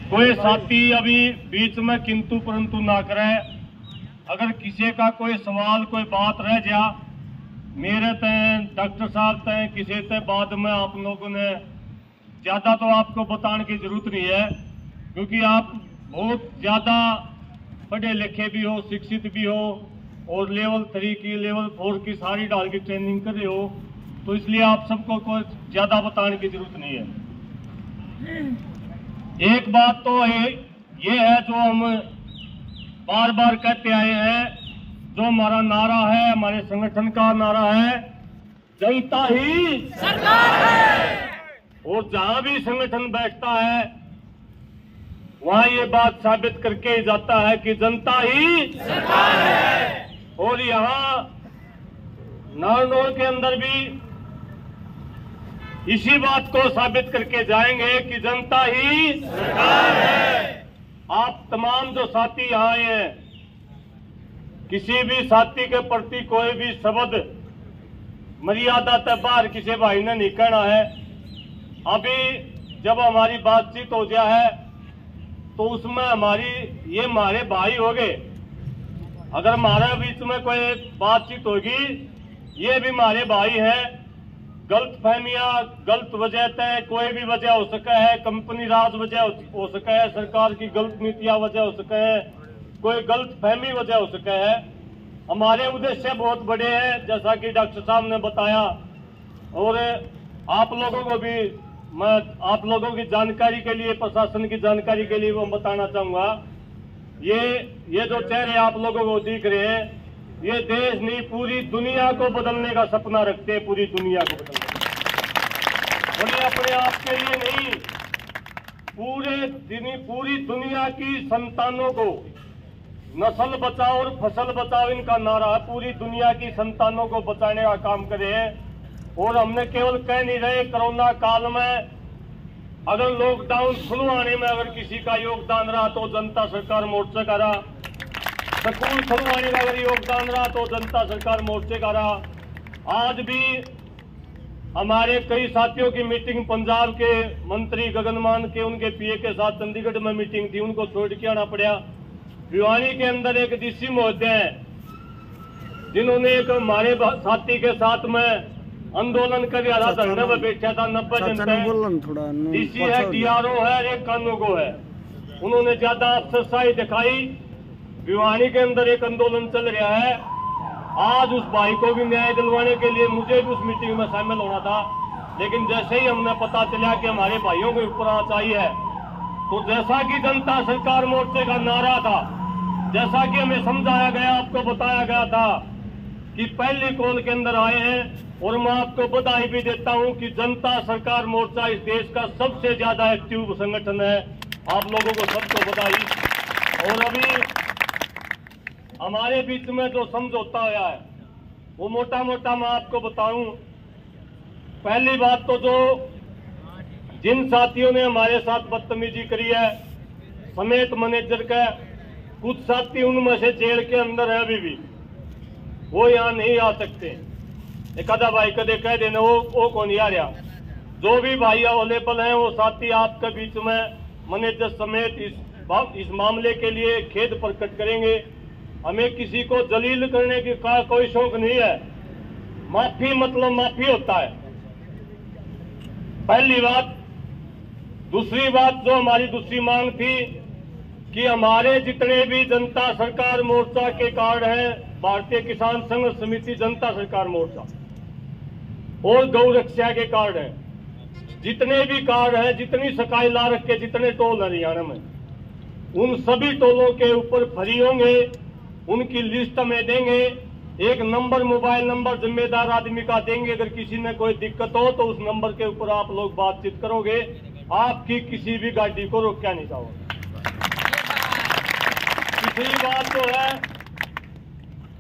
कोई साथी अभी बीच में किंतु परंतु ना करे। अगर किसी का कोई सवाल कोई बात रह जा मेरे तय डॉक्टर साहब तय किसी तय बाद में आप लोगों ने ज्यादा तो आपको बताने की जरूरत नहीं है, क्योंकि आप बहुत ज्यादा पढ़े लिखे भी हो, शिक्षित भी हो और लेवल 3 की लेवल 4 की सारी डाल की ट्रेनिंग कर रहे हो, तो इसलिए आप सबको कोई ज्यादा बताने की जरूरत नहीं है। एक बात तो ये है जो हम बार बार कहते आए हैं, जो हमारा नारा है, हमारे संगठन का नारा है, जनता ही सरकार है। और जहां भी संगठन बैठता है वहां ये बात साबित करके जाता है कि जनता ही सरकार है। और यहाँ नारनौल के अंदर भी इसी बात को साबित करके जाएंगे कि जनता ही सरकार है। आप तमाम जो साथी यहाँ आए हैं, किसी भी साथी के प्रति कोई भी शब्द मर्यादा तक बाहर किसी भाई ने नहीं कहना है। अभी जब हमारी बातचीत हो गया है तो उसमें ये हमारे भाई हो गए। अगर हमारे बीच में कोई बातचीत होगी, ये भी हमारे भाई हैं। गलत फहमियां, गलत वजह तय कोई भी वजह हो सके है, कंपनी राज वजह हो सके है, सरकार की गलत नीतियां वजह हो सके है, कोई गलत फहमी वजह हो सके है। हमारे उद्देश्य बहुत बड़े हैं, जैसा कि डॉक्टर साहब ने बताया। और आप लोगों को भी मैं आप लोगों की जानकारी के लिए, प्रशासन की जानकारी के लिए वो बताना चाहूंगा, ये जो चेहरे आप लोगों को दिख रहे हैं, ये देश नहीं पूरी दुनिया को बदलने का सपना रखते हैं, पूरी दुनिया को बदलने का। और ये अपने आप के लिए नहीं, पूरी दुनिया की संतानों को नस्ल बचाओ और फसल बचाओ इनका नारा है। पूरी दुनिया की संतानों को बचाने का काम करे हैं। और हमने केवल कह नहीं रहे, कोरोना काल में अगर लॉकडाउन खुलवाने में अगर किसी का योगदान रहा तो जनता सरकार मोर्चे का रहा, स्कूल खुलवाने का अगर योगदान रहा तो जनता सरकार मोर्चे का रहा। आज भी हमारे कई साथियों की मीटिंग पंजाब के मंत्री गगन मान के उनके पीए के साथ चंडीगढ़ में मीटिंग थी, उनको छोड़ के आना पड़ा। भिवानी के अंदर एक डीसी महोदय हैं जिन्होंने एक हमारे साथी के साथ में आंदोलन कर रहा था, धरने में बैठा था 90 जनता। डीसी है, डीआरओ है, एक कानूगो है। उन्होंने ज्यादा अफसरशाही दिखाई। भिवानी के अंदर एक आंदोलन चल रहा है। आज उस भाई को भी न्याय दिलवाने के लिए मुझे भी उस मीटिंग में शामिल होना था, लेकिन जैसे ही हमने पता चला कि हमारे भाइयों को ऊपर आना चाहिए, तो जैसा कि जनता सरकार मोर्चे का नारा था, जैसा कि हमें समझाया गया, आपको बताया गया था कि पहली कॉल के अंदर आए हैं। और मैं आपको बधाई भी देता हूं कि जनता सरकार मोर्चा इस देश का सबसे ज्यादा एक्टिव संगठन है। आप लोगों को सबको बधाई। और अभी हमारे बीच में जो समझौता हुआ है वो मोटा मोटा मैं आपको बताऊं। पहली बात तो जो जिन साथियों ने हमारे साथ बदतमीजी करी है समेत मैनेजर का, कुछ साथी उनमें से जेल के अंदर है अभी भी, वो यहाँ नहीं आ सकते। एक आधा भाई कदे कह देना वो कौन आ रहा। जो भी भाई अवेलेबल हैं वो साथी आपके बीच में मैनेजर समेत इस मामले के लिए खेद प्रकट करेंगे। हमें किसी को जलील करने की कोई शौक नहीं है। माफी मतलब माफी होता है, पहली बात। दूसरी बात जो हमारी दूसरी मांग थी कि हमारे जितने भी जनता सरकार मोर्चा के कार्ड हैं, भारतीय किसान संघ समिति जनता सरकार मोर्चा और गौ रक्षा के कार्ड हैं, जितने भी कार्ड हैं, जितनी सकाई ला रखे, जितने टोल हरियाणा में, उन सभी टोलों के ऊपर फ्री होंगे। उनकी लिस्ट में देंगे, एक नंबर मोबाइल नंबर जिम्मेदार आदमी का देंगे। अगर किसी में कोई दिक्कत हो तो उस नंबर के ऊपर आप लोग बातचीत करोगे, आपकी किसी भी गाड़ी को रोका नहीं जाओगे। तीसरी बात तो है,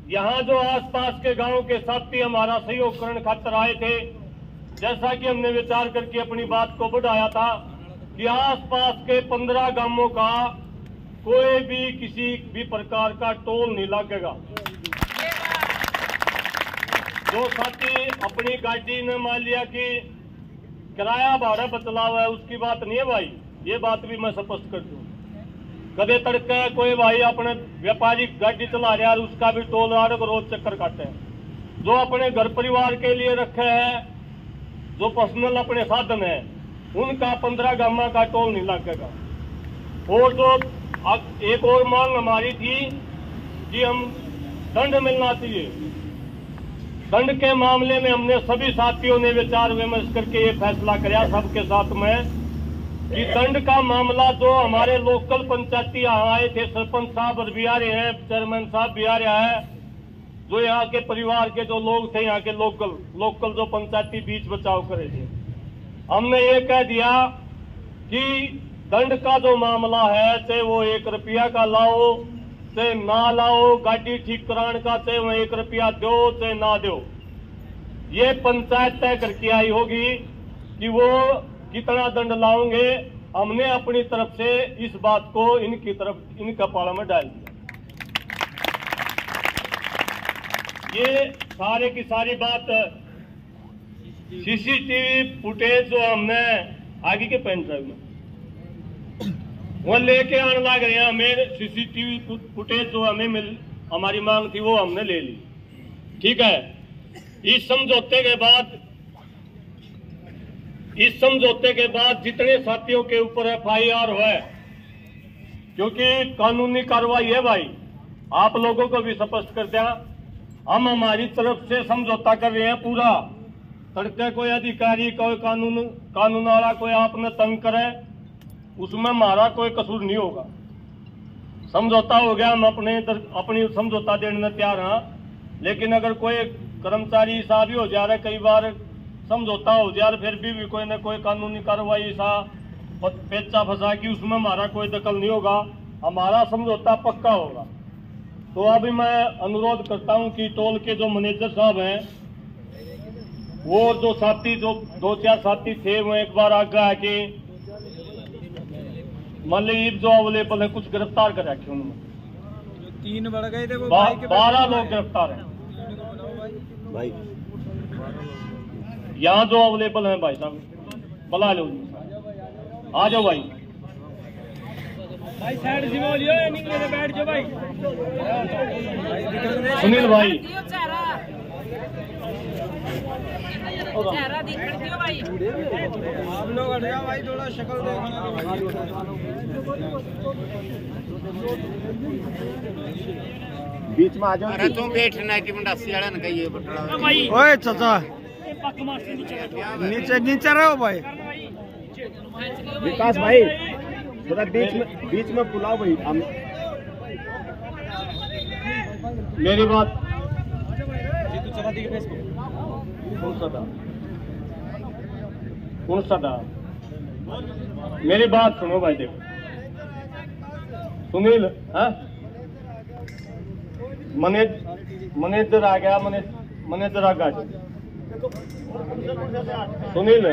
यहाँ जो आसपास के गांव के साथी हमारा सहयोग करने खातर आए थे, जैसा कि हमने विचार करके अपनी बात को बढ़ाया था कि आसपास के 15 गांवों का कोई भी किसी भी प्रकार का टोल नहीं लगेगा। जो साथी अपनी गाड़ी ने मान लिया कि किराया भाड़ा बतला हुआ है, उसकी बात नहीं है भाई। ये बात भी मैं स्पष्ट कर दूं। कदे तड़के कोई भाई अपने व्यापारी गाड़ी चला रहा है, उसका भी टोल आड़क रोज चक्कर काटे हैं। जो अपने घर परिवार के लिए रखे हैं, जो पर्सनल अपने साधन है, उनका 15 गामा का टोल नहीं लगेगा। और जो एक और मांग हमारी थी कि हम दंड मिलना चाहिए। दंड के मामले में हमने सभी साथियों ने विचार विमर्श करके ये फैसला किया सबके साथ में कि दंड का मामला जो हमारे लोकल पंचायती यहाँ आए थे, सरपंच साहब भी आ रहे हैं, चेयरमैन साहब भी आ रहा है, जो यहाँ के परिवार के जो लोग थे, यहाँ के लोकल जो पंचायती बीच बचाव करे थे, हमने ये कह दिया कि दंड का जो मामला है, चाहे वो 1 रुपया का लाओ चाहे ना लाओ, गाड़ी ठीक कराने का चाहे वो 1 रुपया दो चाहे ना दो, ये पंचायत तय करके आई होगी कि वो कितना दंड लाओगे। हमने अपनी तरफ से इस बात को इनकी कपाल में डाल दिया। ये सारे की सारी बात सीसीटीवी फुटेज जो हमने आगे के पेन ड्राइव में वो लेके आने लग रहे हैं। हमें सीसीटीवी फुटेज जो हमें हमारी मांग थी वो हमने ले ली, ठीक है। इस समझौते के बाद जितने साथियों के ऊपर FIR हुआ है, क्योंकि कानूनी कार्रवाई है भाई, आप लोगों को भी स्पष्ट कर दिया, हम हमारी तरफ से समझौता कर रहे हैं पूरा। तड़के कोई अधिकारी कोई कानून वाला कोई आपने तंग करे, उसमें हमारा कोई कसूर नहीं होगा। समझौता हो गया, हम अपनी समझौता देने में तैयार हैं। लेकिन अगर कोई कर्मचारी साहब ही हो जा रहा है, कई बार समझौता हो जा रहा, फिर भी कोई न कोई कानूनी कार्रवाई सा पेचा फंसा की, उसमें हमारा कोई दखल नहीं होगा, हमारा समझौता पक्का होगा। तो अभी मैं अनुरोध करता हूं कि टोल के जो मैनेजर साहब हैं, वो जो साथी जो 2-4 साथी थे, वो एक बार आगे आके मलिक जो अवेलेबल है कुछ गिरफ्तार कर रखे उन्होंने। 3 बढ़ गए थे वो, 12 लोग गिरफ्तार हैं भाई। यहाँ जो अवेलेबल है भाई साहब, बुला लो, आ जाओ भाई। भाई साइड से बोलियो, निकले तो बैठ जाओ भाई। सुनील भाई, चेहरा दिख दियो भाई। आप लोग हट जाओ भाई, थोड़ा शक्ल देखना। बीच में आ जाओ। अरे तुम बैठना कि मुंडा सियाड़ा न कहिए बटड़ा। ओए चाचा नीचे रहो भाई। विकास भाई थोड़ा बीच में बुलाओ भाई। मेरी बात कौन सा था? मेरी बात सुनो भाई, देखो सुनील, हाँ मैनेजर आ गया, मैनेजर आ गया। सुनील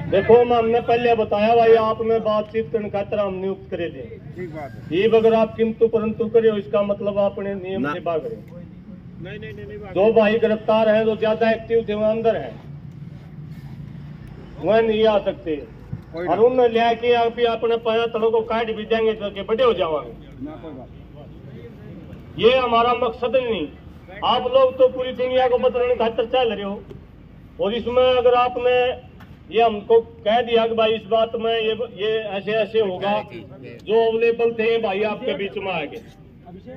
देखो, हमने पहले बताया भाई, आप में बातचीत करने खातिर हम नियुक्त करे थे। ये अगर आप किंतु परंतु करे हो, इसका मतलब आपने नियम से भाग रहे। जो भाई गिरफ्तार हैं, जो ज्यादा एक्टिव थे, वो अंदर है, वह नहीं आ सकते। और उन्हें लिया कि अभी अपने पैर तलों को काट भी देंगे तो बड़े हो जाएंगे। ये हमारा मकसद नहीं। आप लोग तो पूरी दुनिया को बदलने खातिर चल रहे हो, और इसमें अगर आपने ये हमको कह दिया कि भाई इस बात में ये ऐसे ऐसे होगा, जो अवेलेबल थे भाई आपके बीच में आ गए,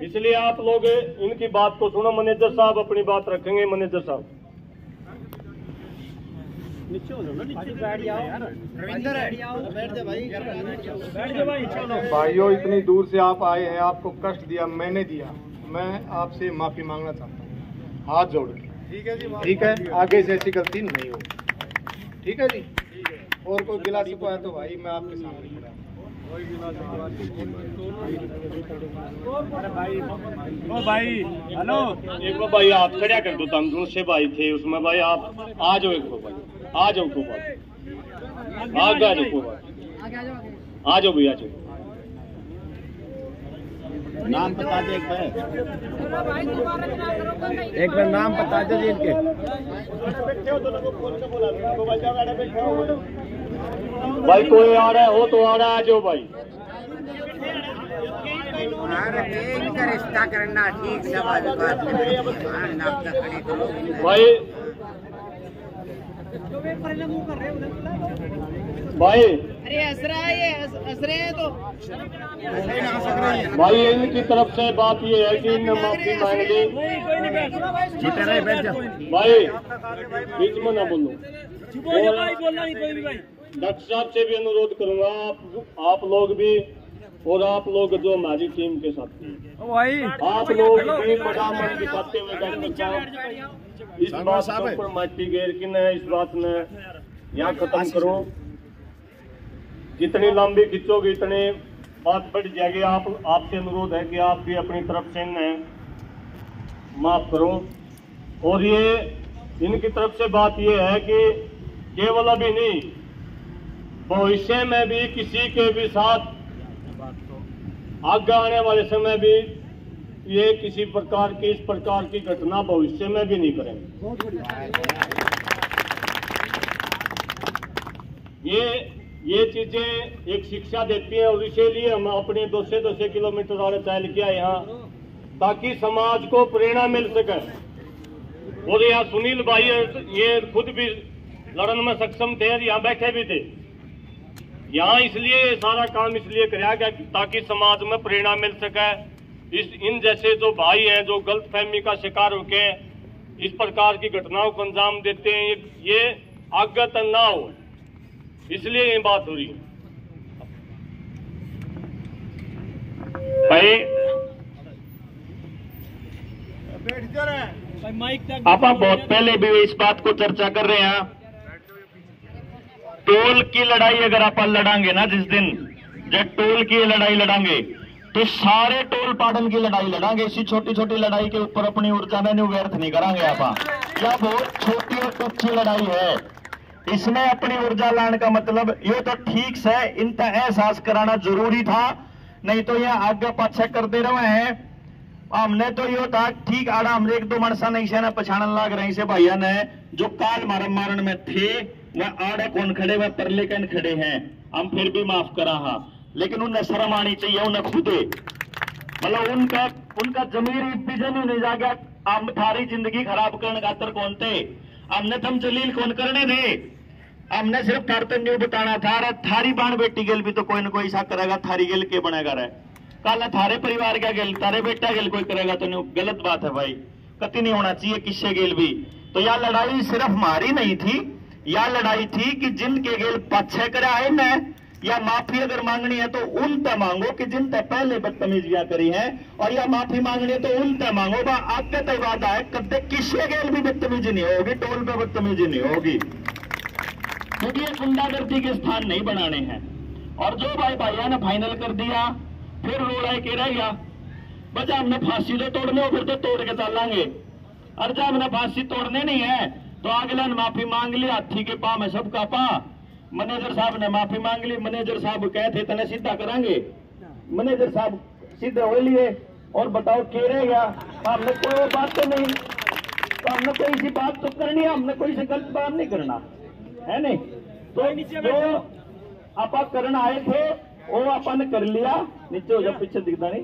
इसलिए आप लोग इनकी बात को सुनो। मैनेजर साहब अपनी बात रखेंगे। मैनेजर साहब भाइयों, इतनी दूर से आप आए हैं, आपको कष्ट दिया मैंने दिया, मैं आपसे माफी मांगना चाहता हूँ, हाथ जोड़ के। ठीक है, आगे से ऐसी गलती नहीं होगी। ठीक है जी। और कोई गिला शिकवा है तो भाई मैं आपके सामने खड़ा हूँ। ओ भाई हेलो, एक बार भाई आप खड़ा कर दो, तंदूर से भाई थे उसमें भाई, आप आ जाओ। एक बार भाई आ जाओ, को बात आगे आ जाओ, को बात आ जाओ भैया, आ जाओ। नाम बता दे एक बार। भाई दोबारा चुनाव करोगे नहीं? एक बार नाम बता दे इनके। भाई कोई आ रहा है हो तो आ रहा है जो भाई इनका रिश्ता करना ठीक से भाई भाई अरे असरा है ये असरे है तो भाई इनकी तरफ से बात ये है कि इनने माफी मांग ली। भाई बीच में ना बोलो। डॉक्टर साहब से भी अनुरोध करूंगा आप लोग भी और आप लोग जो हमारी टीम के साथ आप लोग भी बड़ा मन दिखाते हुए डॉक्टर साहब इस बात पर माटी घेर की न इस बात ने यहाँ खत्म करो। जितनी लंबी खींचोगे इतनी बात बढ़ जाएगी। आपसे अनुरोध है कि आप भी अपनी तरफ से इन्हें माफ करो। और ये इनकी तरफ से बात ये है कि केवल अभी नहीं भविष्य में भी किसी के भी साथ आगे आने वाले समय भी ये किसी प्रकार की इस प्रकार की घटना भविष्य में भी नहीं करेंगे। ये चीजें एक शिक्षा देती है और इसीलिए हम अपने 200 किलोमीटर वाले चल के आए यहाँ ताकि समाज को प्रेरणा मिल सके। और यहाँ सुनील भाई ये खुद भी लड़न में सक्षम थे, यहाँ बैठे भी थे यहाँ, इसलिए सारा काम इसलिए कराया गया ताकि समाज में प्रेरणा मिल सके। इन जैसे जो भाई हैं जो गलतफहमी का शिकार होके इस प्रकार की घटनाओं को अंजाम देते हैं ये आगे तक ना हो, इसलिए ये बात हो रही है। भाई आप बहुत पहले भी इस बात को चर्चा कर रहे हैं। टोल की लड़ाई अगर आप लड़ांगे ना जिस दिन जब टोल की लड़ाई लड़ांगे तो सारे टोल पाटन की लड़ाई लड़ांगे। इसी छोटी छोटी लड़ाई के ऊपर अपनी ऊर्जा में व्यर्थ नहीं करांगे। आप क्या बहुत छोटी और तुच्छी लड़ाई है, इसमें अपनी ऊर्जा लाने का मतलब ये तो ठीक से इनका एहसास कराना जरूरी था, नहीं तो ये आगे पाछे करते रहे हैं। हमने तो यो था ठीक आड़ा हमने एक दो मनसा नहीं से ना पछाड़न लाग रही से भैया ने जो काल मारन में थे वह आड़े कौन खड़े वह परले कन खड़े हैं, हम फिर भी माफ करा हा, लेकिन उन्हें शर्म आनी चाहिए। उन्हें खुदे मतलब उनका जमीरी विजन ही नहीं जागा। हम थारी जिंदगी खराब करने खातर कौन थे, हमने तुम जलील कौन करने थे, हमने सिर्फ थारतन न्यू बताना था। थारी बाण बेटी गेल भी तो कोई ना कोई ऐसा करेगा, थारी गेल के बनेगा रहे कल थारे परिवार का गेल तारे बेटा गेल कोई करेगा तो नहीं, गलत बात है भाई, कति नहीं होना चाहिए किससे गेल भी। तो यह लड़ाई सिर्फ हमारी नहीं थी, यह लड़ाई थी कि जिनके गेल पछे करा है न या माफी अगर मांगनी है तो उन तय मांगो कि जिन तय पहले बदतमीजियां करी है, और या माफी मांगनी है तो उन तय मांगो। आगे तय वादा है कदे किसी गेल भी बदतमीजी नहीं होगी, टोल पे बदतमीजी नहीं होगी, क्योंकि ये गुंडागर्दी के स्थान नहीं बनाने हैं। और जो भाई भाइया ने फाइनल कर दिया फिर रोड़ाई के रह गया बचा हमने फांसी तो तोड़ने हो फिर तो तोड़ के चलेंगे, और जब हमने फांसी तोड़ने नहीं है तो अगले ने माफी मांग ली, हाथी के पाँव में सबका पा। मैनेजर साहब ने माफी मांग ली, मैनेजर साहब कहे थे तने सीधा करांगे, मैनेजर साहब सीधे हो लिए और बताओ के रह गया। हमने कोई बात तो नहीं, तो हमने कोई सी बात तो करनी है, हमने कोई से गलत बात नहीं करना है नहीं। तो जो आप करना आए थे वो अपन ने कर लिया, नीचे हो जा पीछे दिखता नहीं,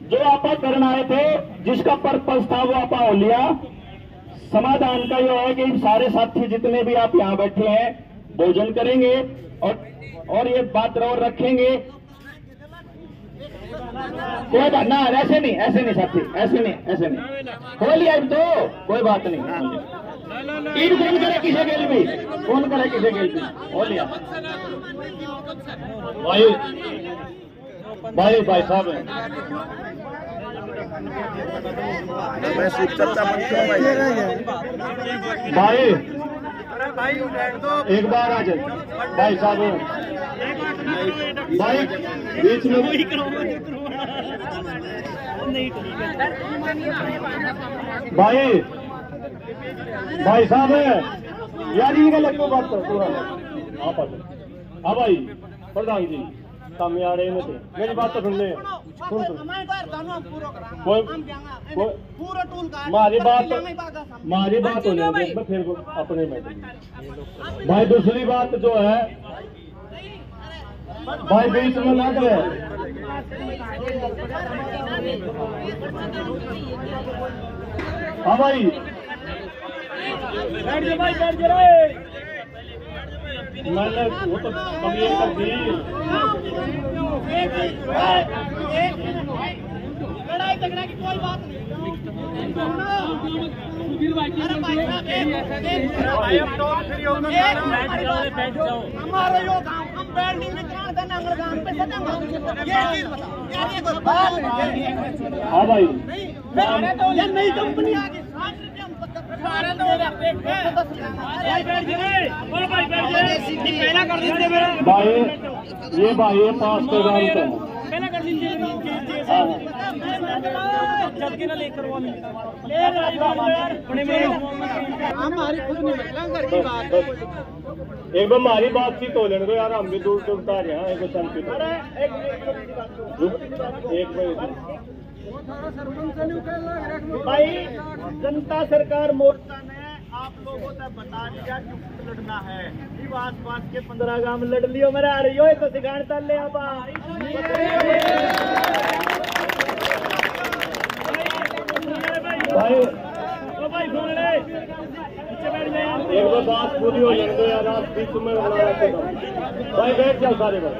जो आप करना आए थे जिसका पर्पस था वो आप हो लिया। समाधान का यह है कि सारे साथी जितने भी आप यहाँ बैठे हैं भोजन करेंगे और ये बात और रखेंगे। कोई बात ना, ऐसे नहीं साथी, ऐसे नहीं हो लिया तो कोई बात नहीं। ईद कौन करे किसे गेल भी, कौन करे किसे गेल भी हो लिया। भाई साहब भाई एक बार आ जाए भाई साहब, भाई बीच में भाई साहब यार ये लगता बात पूरा आप हाँ भाई प्रधान जी तमियाड़े में थे। मेरी बात तो सुन ले, सुन मारी बात होने दे, फिर अपने में भाई। दूसरी बात जो है भाई, बीच में ना करे। हाँ भाई, मैंने वो तो कमियां कर दी। लड़ाई झगड़ा की कोई बात नहीं। हमारा यो काम हम बिल्डिंग में कहाँ देना काम पे ये चीज बताओ। हाँ भाई, तो ये नई कंपनी आ गई, भाई ये 5 के दाम का पहला कर लीजिए। हमारी खुद नहीं निकला घर की बात। एक बार हमारी बातचीत हो लेने दो यार, हम भी दूर से उठा रहे हैं। एक भाई जनता सरकार मोर्चा ने आप लोगों से बता दिया कि लड़ना है। आस पास के 15 गांव में लड़ लियो, मेरा आ रही हो तो सिखाण चल ले। अब भाई एक बार बात पूरी हो जाने दो यार, आप बीच में भाई बैठ जाओ सारे भाई।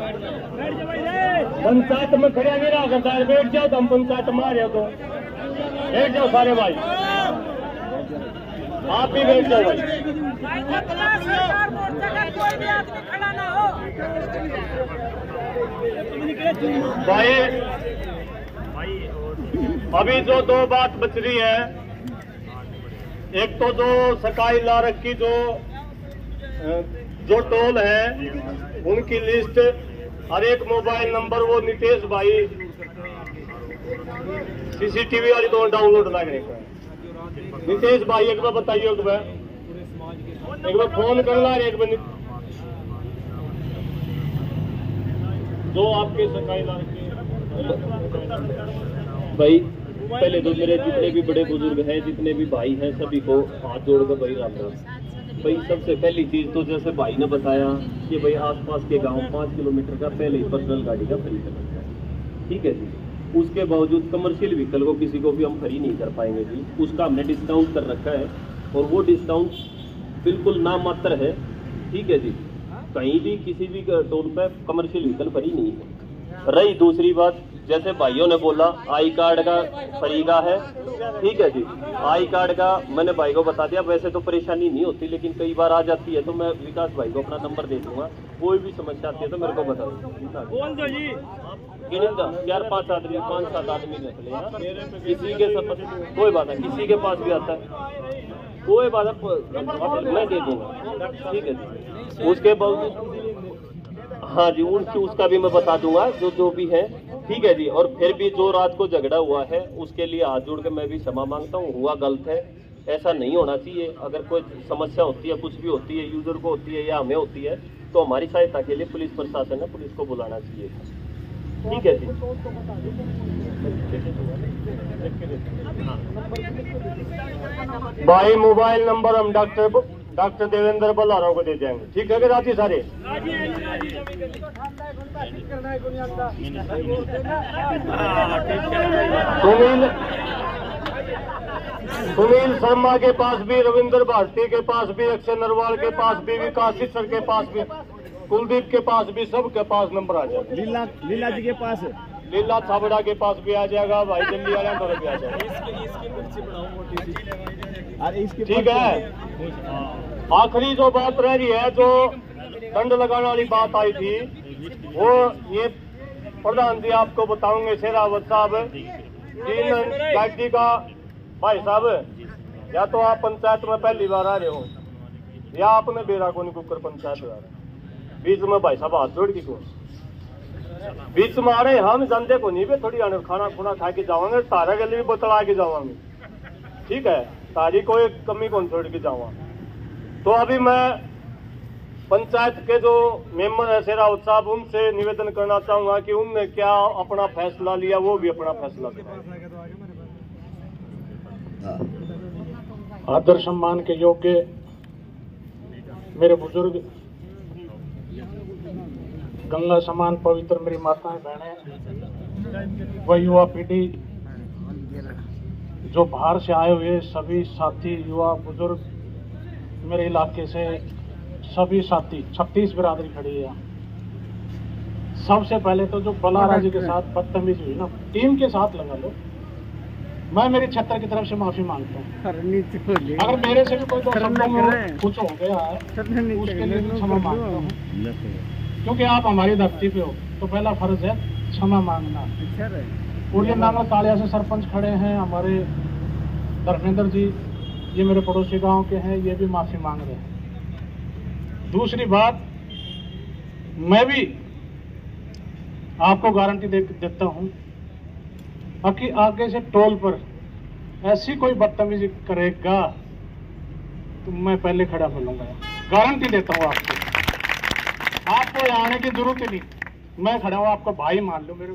पंचायत में खड़े नहीं रहा करता है, बैठ जाओ तो हम पंचायत में आ रहे हो तो बैठ जाओ सारे भाई, आप भी बैठ जाओ भाई। भाई अभी जो 2 बात बच रही है, एक तो जो सकाई लारक की जो टोल है उनकी लिस्ट और एक मोबाइल नंबर वो नितेश भाई सीसीटीवी वाली तो डाउनलोड लगने का। नितेश भाई एक बार बताइए, एक बार फोन करना, एक बार जो आपके सकाई लारक भाई पहले तो मेरे जितने भी बड़े बुजुर्ग हैं, जितने भी भाई हैं, सभी को हाथ जोड़कर भाई राम राम। भाई सबसे पहली चीज तो जैसे भाई ने बताया कि भाई आसपास के गांव 5 किलोमीटर का पहले ही पर्सनल गाड़ी का फ्री करना है, ठीक है जी। उसके बावजूद कमर्शियल व्हीकल को किसी को भी हम फ्री नहीं कर पाएंगे जी, उसका हमने डिस्काउंट कर रखा है और वो डिस्काउंट बिल्कुल नामात्र है, ठीक है जी। कहीं भी किसी भी टोल पे कमर्शियल व्हीकल फ्री नहीं है। रही दूसरी बात, जैसे भाइयों ने बोला आई कार्ड का फ्री का है, ठीक है जी। आई कार्ड का मैंने भाई को बता दिया, वैसे तो परेशानी नहीं होती लेकिन कई बार आ जाती है, तो मैं विकास भाई को अपना नंबर दे दूंगा, कोई भी समस्या आती है तो मेरे को बता दो। बोल दो जी, 4-5 आदमी 5-7 आदमी निकले, किसी के सब कोई बात है, किसी के पास भी आता है कोई बात है, मैं दे दूंगा, ठीक है जी। उसके बावजूद हाँ जी, उसका भी मैं बता दूंगा जो भी है, ठीक है जी। और फिर भी जो रात को झगड़ा हुआ है उसके लिए हाथ जोड़ के मैं भी क्षमा मांगता हूँ, हुआ गलत है, ऐसा नहीं होना चाहिए। अगर कोई समस्या होती है, कुछ भी होती है, यूजर को होती है या हमें होती है, तो हमारी सहायता के लिए पुलिस प्रशासन है, पुलिस को बुलाना चाहिए, ठीक है जी। भाई मोबाइल नंबर हम डॉक्टर देवेंद्र बल्लाराव को दे जाएंगे, ठीक है कि राजी सारे। सुनील शर्मा के पास भी, रविंद्र भारती के पास भी, अक्षय नरवाल के पास भी, विकास सर के पास भी, कुलदीप के पास भी, सबके पास नंबर आ जाएगा। लीला जी के पास, लीला छाबड़ा के पास भी आ जाएगा, भाई दिल्ली वाले अंदर भी आ जाएगा, ठीक है। आखिरी जो बात रह रही है, जो दंड लगाने वाली बात आई थी, वो ये प्रधान जी आपको बताऊंगे, शेरावत साहब 3 गाड़ी का। भाई साहब, या तो आप पंचायत में पहली बार आ रहे हो या आपने बेरा को नहीं कुकर पंचायत में आ रहे, बीच में भाई साहब हाथ जोड़ के क्यों बीच में आ रहे? हम जानते को नहीं भी, थोड़ी आने खाना खुना खा के जावांगे, तारा गले भी बतला के जावांगे, ठीक है, तारी कोई कमी कौन छोड़ के जावा। तो अभी मैं पंचायत के जो मेंबर है शेरावत साहब, उनसे निवेदन करना चाहूंगा कि उनने क्या अपना फैसला लिया, वो भी अपना फैसला दिखाएं। आदर सम्मान के योग्य मेरे बुजुर्ग, गंगा समान पवित्र मेरी माताएं बहनें, व युवा पीढ़ी जो बाहर से आए हुए सभी साथी, युवा बुजुर्ग, मेरे इलाके से सभी साथी, 36 बिरादरी खड़ी है। सबसे पहले तो जो बलारा जी के साथ बदतमीजी हुई ना, टीम के साथ लगा लो, मैं मेरी छत्तर की तरफ से माफी मांगता हूँ। अगर मेरे से भी कोई शब्दों में कुछ हो गया है उसके लिए भी क्षमा मांगता हूँ, क्योंकि आप हमारी धरती पे हो तो पहला फर्ज है क्षमा मांगना। और ये नामा कालिया से सरपंच खड़े हैं हमारे धर्मेंद्र जी, ये मेरे पड़ोसी गांव के हैं, ये भी माफी मांग रहे हैं। दूसरी बात, मैं भी आपको गारंटी देता हूं कि आगे से टोल पर ऐसी कोई बदतमीजी करेगा तो मैं पहले खड़ा मिलूंगा, गारंटी देता हूं आपको यहाँ आने की जरूरत ही नहीं, मैं खड़ा हूं, आपका भाई मान लो मेरे,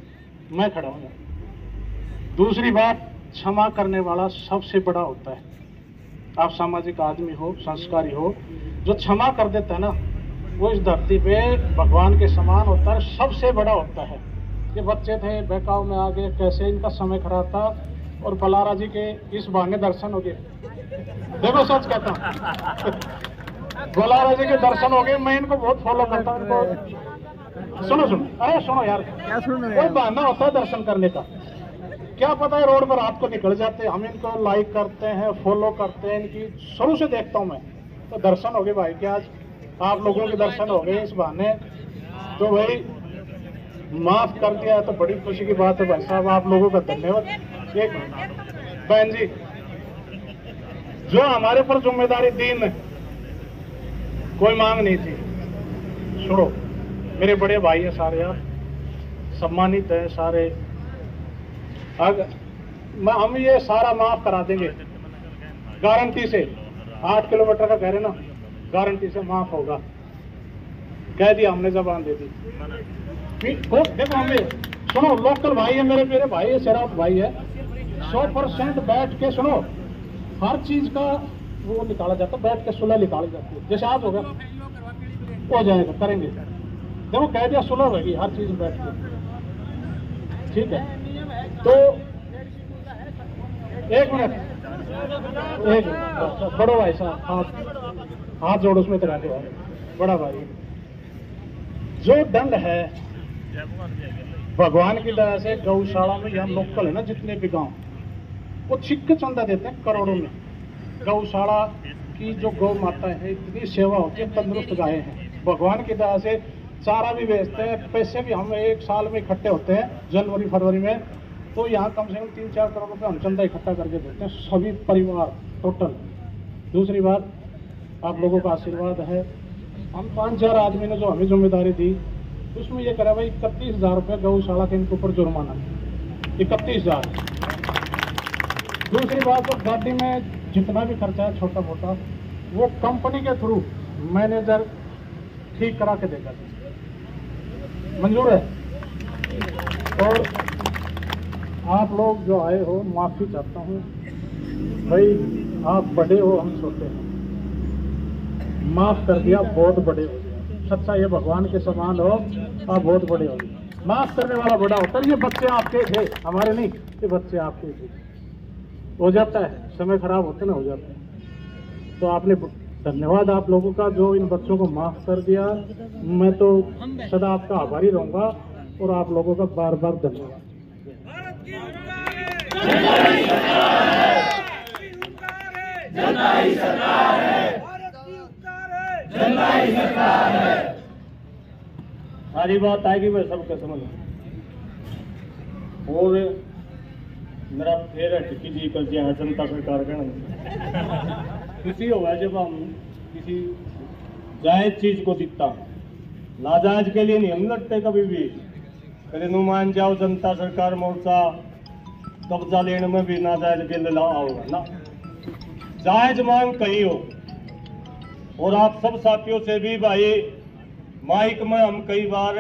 मैं खड़ा हूं। दूसरी बात, क्षमा करने वाला सबसे बड़ा होता है। आप सामाजिक आदमी हो, संस्कारी हो, जो क्षमा कर देता है ना, वो इस धरती पे भगवान के समान होता है, सबसे बड़ा होता है। ये बच्चे थे बहकाव में आ गए, कैसे इनका समय खराब था, और बलारा जी के इस बहाने दर्शन हो गए। देखो सच कहता हूँ, बलारा जी के दर्शन हो गए। मैं इनको बहुत फॉलो करता हूँ, इनको सुनो, अरे सुनो यार, कोई बहाना होता है दर्शन करने का, क्या पता है रोड पर आपको निकल जाते। हम इनको लाइक करते हैं, फॉलो करते हैं, इनकी शुरू से देखता हूं मैं, तो दर्शन हो गए भाई के, आज आप लोगों के दर्शन हो गए इस बहाने, तो भाई माफ कर दिया है तो बड़ी खुशी की बात है भाई साहब, आप लोगों का धन्यवाद। एक बहन जी, जो हमारे पर जिम्मेदारी दी न, कोई मांग नहीं थी। सुनो, मेरे बड़े भाई है सारे, यार सम्मानित है सारे, अगर हम ये सारा माफ करा देंगे गारंटी से। 8 किलोमीटर का कह रहे ना, गारंटी से माफ होगा, कह दिया हमने, जबान दे दी। देखो हमें सुनो, लोकल भाई है मेरे भाई है, शेरावत भाई है, 100% बैठ के सुनो, हर चीज का वो निकाला जाता है, बैठ के सुलह निकाली जाती है। जैसे आज होगा हो जाएगा, करेंगे, देखो कह दिया सुलह होगी हर चीज बैठ के, ठीक है। तो एक मिनट, बड़ो भाई साहब हाथ जोड़ो, उसमें तरह के बड़ा भाई, जो दंड है भगवान की दया से गौशाला में, यहाँ लोकल है ना जितने भी गांव, वो छिक्के चंदा देते हैं करोड़ों में। गौशाला की जो गौ माता है, इतनी सेवा होती है, तंदुरुस्त गायें हैं, भगवान की दया से चारा भी बेचते हैं, पैसे भी हम एक साल में इकट्ठे होते हैं जनवरी फरवरी में, तो यहाँ कम से कम 3-4 करोड़ रुपए हम चंदा इकट्ठा करके देते हैं सभी परिवार टोटल। दूसरी बात, आप लोगों का आशीर्वाद है, हम 5-4 आदमी ने जो हमें जिम्मेदारी दी, उसमें ये करा भाई 31,000 रुपये गौशाला के इनके ऊपर जुर्माना, 31,000। दूसरी बात, तो गाड़ी में जितना भी खर्चा है छोटा मोटा, वो कंपनी के थ्रू मैनेजर ठीक करा के देगा, मंजूर है। और आप लोग जो आए हो, माफी चाहता हूँ भाई, आप बड़े हो, हम छोटे हैं, माफ कर दिया, बहुत बड़े हो, सच्चा ये भगवान के समान हो, आप बहुत बड़े हो, माफ करने वाला बड़ा होता है। ये बच्चे आपके थे, हमारे नहीं, ये बच्चे आपके थे, हो जाता है, समय खराब होते ना, हो जाता है। तो आपने, धन्यवाद आप लोगों का जो इन बच्चों को माफ कर दिया, मैं तो सदा आपका आभारी रहूंगा, और आप लोगों का बार बार धन्यवाद। सारी बात आएगी, मैं सबके समझ। और मेरा फेवरेट किसी कर दिया है जनता सरकार का खुशी होगा जब हम किसी जायज चीज को दिखता, नाजायज के लिए नहीं हम लड़ते कभी भी। कभी नुमान जाओ जनता सरकार मोर्चा कब्जा लेने में भी नाजायज बिल लाओगा ना, जायज मांग कहीं हो, और आप सब साथियों से भी भाई माइक में हम कई बार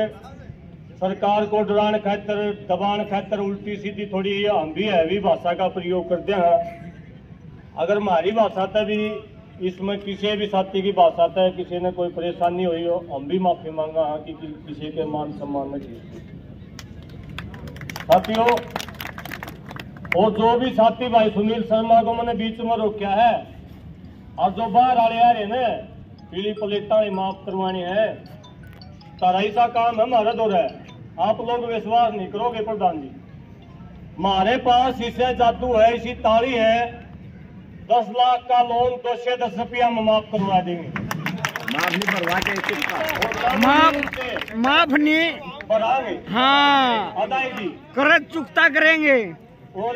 सरकार को डराने खातर दबाने खातर उल्टी सीधी थोड़ी हम भी हैवी भाषा का प्रयोग करते हैं। अगर हमारी भाषा तक भी इसमें किसी भी साथी की भाषा तक किसी ने कोई परेशानी हुई हो हम भी माफी मांगा है कि किसी के मान सम्मान में चीज साथियों। और जो भी साथी भाई सुनील शर्मा को मैंने बीच में रोका है और जो बाहर आ रहे ना पीली प्लेटा माफ करवानी है तारा ही सा काम है हमारा दौर है। आप लोग विश्वास नहीं करोगे प्रधान जी, हमारे पास इसे जादू है, इसी ताली है, 10 लाख का लोन 210 रुपया में माफ करवा देंगे। माफ नहीं करवाते, माफ नहीं बढ़ाएंगे, हाँ अदायगी कर्ज चुकता करेंगे। और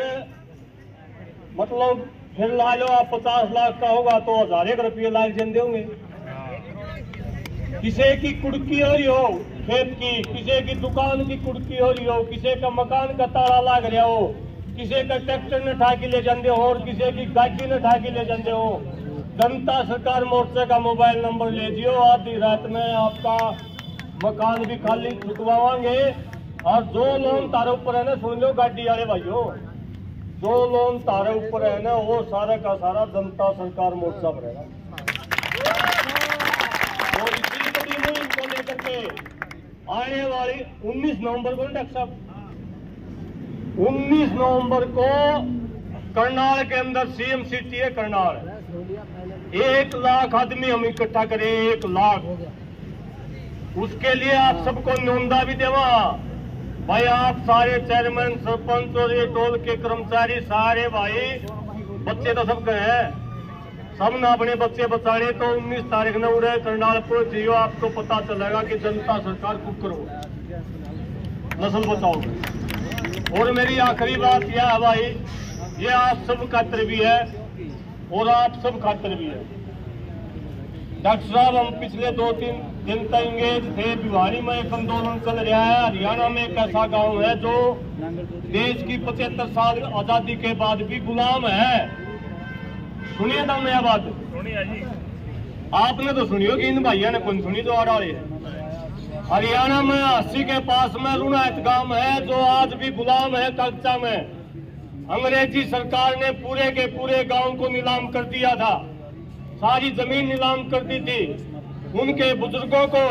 मतलब फिर ला लो आप 50 लाख का होगा तो 1000 रुपये लाख जन देंगे। किसी की कुड़की हो रही हो खेत की, किसी की दुकान की कुड़की हो रही हो, किसी का मकान का ताला लाग रहा हो, किसी का ट्रैक्टर न ठा के ले जाते हो और किसी की गाड़ी न ठा के ले जाते हो, जनता सरकार मोर्चे का मोबाइल नंबर ले जियो, आधी रात में आपका मकान भी खाली चुकवाएंगे। और जो लोन तारे ऊपर है ना, सुन लो गाड़ी वाले भाइयों, जो लोन तारे ऊपर है ना वो सारा का सारा जनता सरकार मोर्चा भरेगा। और इसी बड़ी मुहिम को लेकर के आने वाली 19 नवंबर को डॉक्टर साहब 19 नवंबर को करनाल के अंदर सीएम सिटी है करनाल, 1 लाख आदमी हम इकट्ठा करें, 1 लाख। उसके लिए आप सबको न्योंदा भी देवा भाई, आप सारे चेयरमैन सरपंच और ये टोल के कर्मचारी सारे भाई, बच्चे तो सबके हैं, सब ने अपने बच्चे बचाने तो 19 तारीख न उड़े करनाल पहुंचियो, आपको पता चलेगा कि जनता सरकार कुछ करो, नस्ल बचाओ। और मेरी आखिरी बात यह है भाई, ये आप सब खातिर भी है और आप सब खातिर भी है। डॉक्टर साहब हम पिछले 2-3 दिन तक इंगेज थे, भिवानी में एक आंदोलन चल रहा है। हरियाणा में एक ऐसा गांव है जो देश की 75 साल आजादी के बाद भी गुलाम है। सुनिए था मैं बात, आपने तो सुनी होगी, इन भाइयों ने कौन सुनी जो आ रही है। हरियाणा में 80 के पास में रुनायत गांव है जो आज भी गुलाम है कच्चा में। अंग्रेजी सरकार ने पूरे के पूरे गांव को नीलाम कर दिया था, सारी जमीन नीलाम कर दी थी। उनके बुजुर्गों को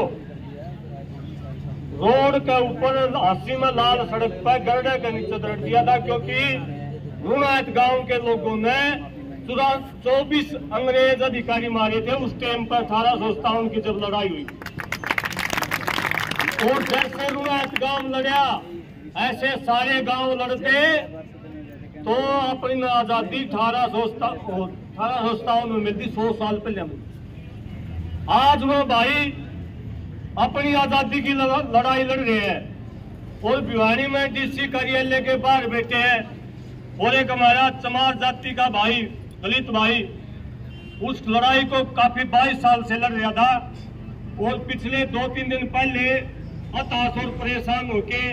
रोड के ऊपर 80 में लाल सड़क पर गड्ढे के नीचे रख दिया था, क्योंकि रुनायत गांव के लोगों ने 24 अंग्रेज अधिकारी मारे थे उस टाइम पर 1857 की जब लड़ाई हुई। और जैसे रुनायत गांव लड़ा ऐसे सारे गांव लड़ते तो अपनी आजादी 1857 में मिलती, 100 साल पहले। आज वो भाई अपनी आजादी की लड़ाई लड़ रहे हैं और भिवानी में डीसी कार्यालय के बाहर बैठे हैं। और एक हमारा चमार जाति का भाई, दलित भाई, उस लड़ाई को काफी 22 साल से लड़ रहा था और पिछले 2-3 दिन पहले हताश और परेशान होके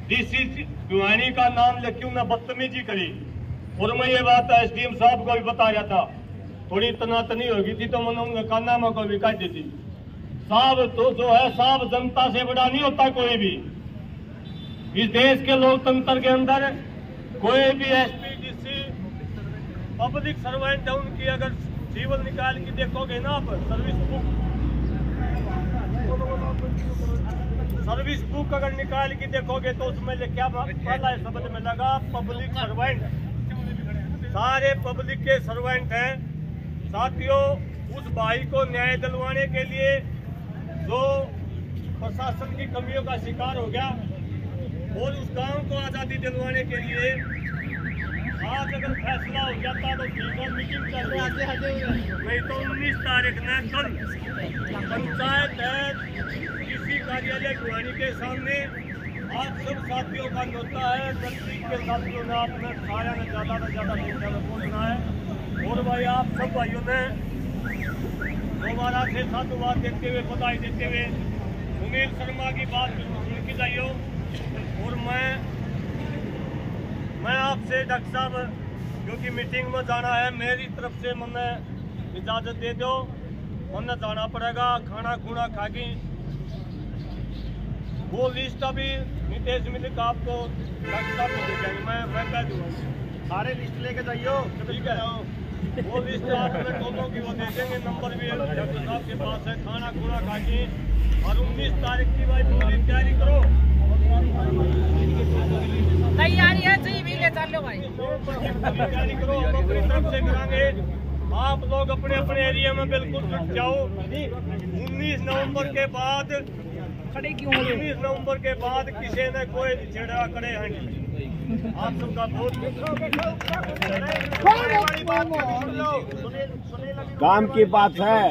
डीसी भिवानी का नाम लेके उन्हें बदतमीजी करी। और मैं ये बात एसडीएम साहब को भी बता रहा था, थोड़ी तनातनी हो गई थी तो मैंने उनका कानामा को भी काट दी थी। साहब तो जो है साहब जनता से बड़ा नहीं होता कोई भी। इस देश के लोकतंत्र के अंदर कोई भी एसपी डीसी पब्लिक सर्वेंट है, उनकी अगर जीवन निकाल के देखोगे ना आप, सर्विस बुक अगर निकाल के देखोगे तो उसमें क्या पहला शब्द में लगा पब्लिक सर्वेंट। सारे पब्लिक के सर्वेंट हैं। साथियों, उस भाई को न्याय दिलवाने के लिए जो प्रशासन की कमियों का शिकार हो गया और उस गांव को आजादी दिलवाने के लिए आज अगर फैसला हो जाता तो ठीक है, मीटिंग चल रही है, नहीं तो 19 तारीख में कल पंचायत है किसी कार्यालय भिवानी के सामने आप सब साथियों का न्योता है। तकलीफ के साथियों ने आपने सारा में ज्यादा संख्या में पहुंचना है। और भाई आप सब भाइयों ने दोबारा से साधुवाद देते हुए, बधाई देते हुए सुनील शर्मा की बात सुन की जाइयो। और मैं आपसे डॉक्टर साहब क्योंकि मीटिंग में जाना है, मेरी तरफ से मैंने इजाजत दे दो। उन्हें जाना पड़ेगा खाना खुना खागी। वो लिस्ट अभी नितेश मिलिक आपको मैं कह दूंगा, सारे लिस्ट लेके जाइयो। ठीक है, वो लिस्ट आप दोनों की वो दे देंगे, नंबर भी डॉक्टर साहब के पास है। खाना खुना खागी और 19 तारीख की भाई पूरी तैयारी करो। तैयारी है, सही भी ले चल लो भाई, तैयारी करो, हम अपनी तरफ से करांगे। आप लोग अपने अपने एरिया में बिल्कुल जुट जाओ। 19 नवंबर के बाद 19 नवंबर के बाद किसी ने कोई झगड़ा करे हैं। आप सबका बहुत काम की बात है।